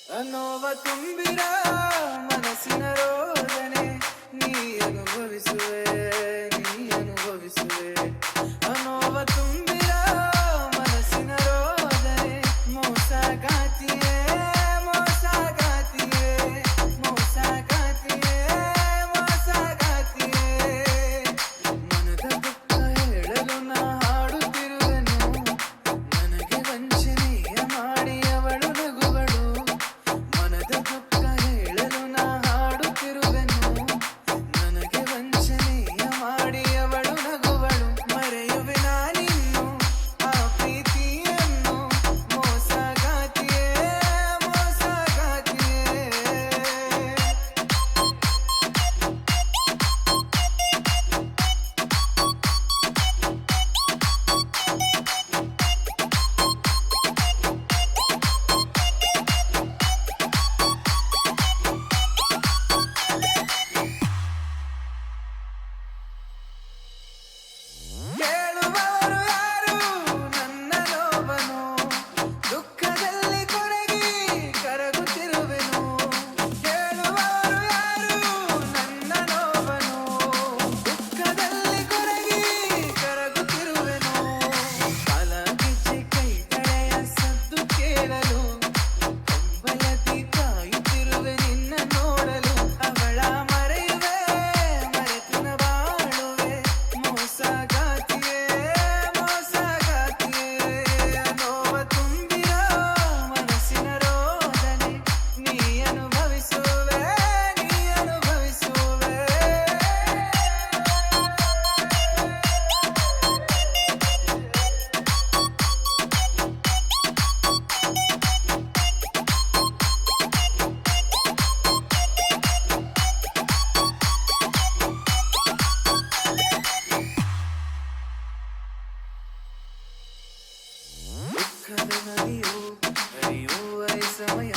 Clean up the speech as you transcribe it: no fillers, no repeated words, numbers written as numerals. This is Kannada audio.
ನೋವ ತುಂಬಿರ ಮನಸ್ಸಿನ ರೋದನೆ ನೀ ಅನುಭವಿಸುವೆ ನೀ ಅನುಭವಿಸುವೆ ನೋವ ತುಂಬಿರ ಮನಸ್ಸಿನ ರೋದನೆ ಮೋಸಗಾತಿಯೇ ಮೋಸಗಾತಿಯೇ ಮೋಸಗಾತಿಯೇ ಮೋಸಗಾತಿಯೇ ಮನದ ದುಃಖ ಹೇಳಲು ನಾ ಹಾಡುತ್ತಿರುವೆನು ನನಗೆ ವಂಚನೆಯ ಮಾಡಿ ಅವಳು ನಗುವಳು ಮನದ ದುಃಖ ಹೇಳಲು ನಾ ಹಾಡುತ್ತಿರುವೆನು ನನಗೆ ವಂಚನೆಯ ಮಾಡಿ ಅವಳು ನಗುವಳು ಮರೆಯುವೆ ನಾನಿನ್ನು ಆ ಪ್ರೀತಿಯನ್ನು ಮೋಸಗಾತಿಯೇ ಮೋಸಗಾತಿಯೇ ಕೇಳುವವರು ಯಾರು ನನ್ನ ನೋವನು ದುಃಖದಲ್ಲಿ ಕೊರಗಿ ಕರಗುತ್ತಿರುವೆನು ಕೇಳುವವರು ಯಾರು ನನ್ನ ನೋವನು ದುಃಖದಲ್ಲಿ ಕೊರಗಿ ಕರಗುತ್ತಿರುವೆನು ಕಾಲಗಿಚ್ಚೆ ಕೈಗಳೆಯ ಸದ್ದು ಕೇಳಲು ಕಂಬಲದಿ ಕಾಯುತ್ತಿರುವೆ ನಿನ್ನ ನೋಡಲು ಅವಳ ಮರೆಯುವೆ ಮರೆತಿನ ಬಾಳುವೆ ಮೋಸಗಾತಿಯೇ ಮೋಸಗಾತಿಯೇ ನೋವ ತುಂಬಿರ ಮನಸ್ಸಿನ ರೋದನೆ ನೀ ಅನುಭವಿಸುವೆ ನೀ ಅನುಭವಿಸುವೆ ದುಃಖದ ನದಿಯು ಹರಿಯುವ ಸಮಯ